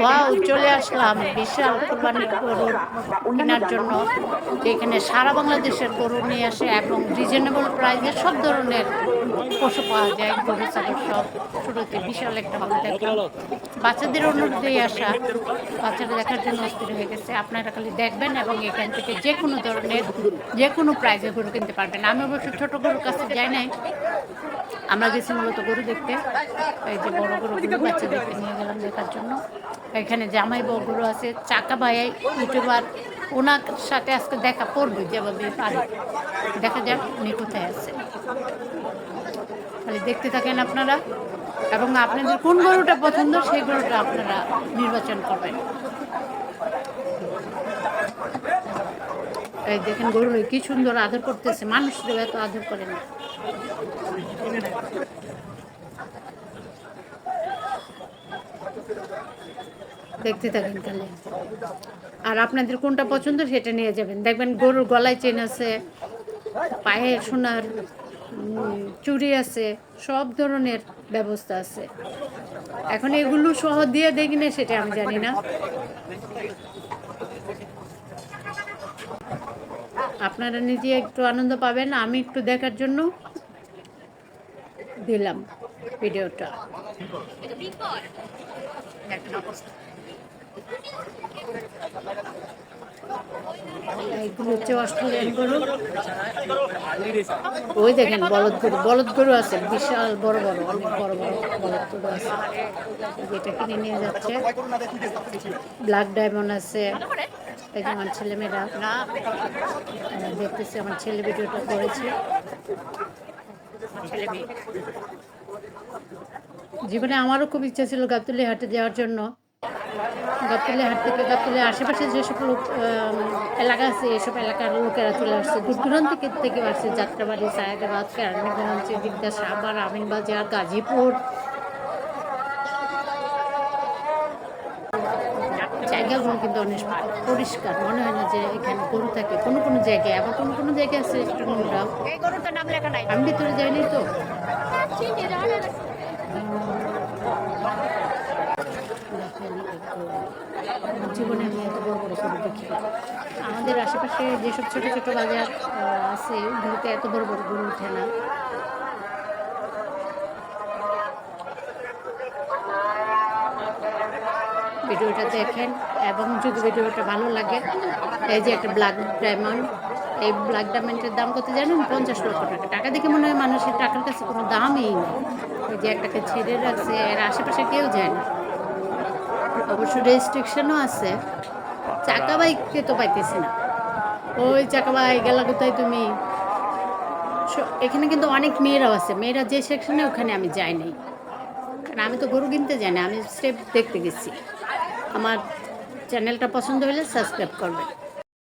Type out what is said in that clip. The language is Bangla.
ওয়াও, চলে আসলাম বিশাল কোরবানির গরু কেনার জন্য। এখানে সারা বাংলাদেশের গরু নিয়ে আসে এবং রিজনেবল প্রাইসে সব ধরনের পশু পাওয়া যায়, গরু ছাগল সব। শুরুতে বিশাল একটা ভালো দেখলাম, বাচ্চাদের অনুরোধেই আসা, বাচ্চারা দেখার জন্য অস্থির হয়ে গেছে। আপনারা খালি দেখবেন এবং এখান থেকে যে কোনো ধরনের যে কোনো প্রাইজে গরু কিনতে পারবেন। আমি অবশ্য ছোটো গরুর কাছে যাই নাই, আমরা গেছি মূলত গরু দেখতে। এই যে বড় গরুগুলো বাচ্চাদেরকে নিয়ে গেলাম দেখার জন্য। এখানে জামাই বউ গরু আছে, চাকা ভাই ইউটিউবার, ওনার সাথে আজকে দেখা পড়বে যেভাবে পারে। দেখা যাক উনি কোথায় আছে, খালি দেখতে থাকেন আপনারা এবং আপনাদের কোন গরুটা পছন্দ সেই গরুটা আপনারা নির্বাচন করবেন। এই দেখেন গরু কি সুন্দর আদর করতেছে, মানুষদের এত আদর করে না। দেখতে থাকেন খালি, আর আপনাদের কোনটা পছন্দ সেটা নিয়ে যাবেন। দেখবেন গরুর গলায় চেন আছে, পায়ে সোনার চুড়ি আছে, সব ধরনের ব্যবস্থা আছে। এখন এগুলো সহ দিয়ে দেখি না সেটা আমি জানি না, আপনারা নিজে একটু আনন্দ পাবেন। আমি একটু দেখার জন্য দিলাম ভিডিওটা। এইগুলো হচ্ছে অস্ট্রেলিয়ান গরু। ওই দেখেন বলদ গরু, বলদ গরু আছে বিশাল বড় বড়, অনেক বড় বড় বলদ গরু আছে, যেটা কিনে নিয়ে যাচ্ছে। ব্ল্যাক ডায়মন্ড আছে। এই যে আমার ছেলেমেয়েরা দেখতেছে, আমার ছেলে ভিডিওটা করেছে। জীবনে আমারও খুব ইচ্ছা ছিল গাবতলী হাটে যাওয়ার জন্য। গাবতলী হাট থেকে গাবতলীর আশেপাশে যেসব লোক এলাকা আছে, এসব এলাকার লোকেরা চলে আসছে, দূর দূরান্ত থেকে আসছে। যাত্রাবাড়ি, সায়েদাবাদ, কেরানীগঞ্জ, দিকদা, সাভার, আমিনবাজার, গাজীপুর। জায়গাগুলো কিন্তু অনেক পরিষ্কার, মনে হয় না যে এখানে গরু থাকে কোনো কোনো জায়গায়, আবার কোনো কোনো জায়গায় আছে একটু নোংরা। আমি ভিতরে যাইনি তো। জীবনে আমি এত বড় বড় গরু দেখি। আমাদের আশেপাশে যেসব ছোট ছোট বাজার আছে ওগুলোতে এত বড় বড় গরু ওঠে না। ভিডিওটা দেখেন এবং যদি ভিডিওটা ভালো লাগে, এই যে একটা ব্ল্যাক ডায়মন্ড, এই ব্ল্যাক ডায়মন্ডের দাম কত জানেন? 50 লক্ষ টাকা। টাকা দেখে মনে হয় মানুষের টাকার কাছে কোনো দামই নেই। ওই যে একটাকে ছেড়ে রাখছে, এর আশেপাশে কেউ যায় না। অবশ্য রেস্ট্রিকশনও আছে। চাকা বাইককে তো পাইতেছি না। ওই চাকা বাইক গেলা কোথায় তুমি? এখানে কিন্তু অনেক মেয়েরাও আছে, মেয়েরা যে সেকশনে ওখানে আমি যাই নাই, কারণ আমি তো গরু কিনতে যাই না, আমি স্টেপ দেখতে গেছি। আমার চ্যানেলটা পছন্দ হলে সাবস্ক্রাইব করবেন।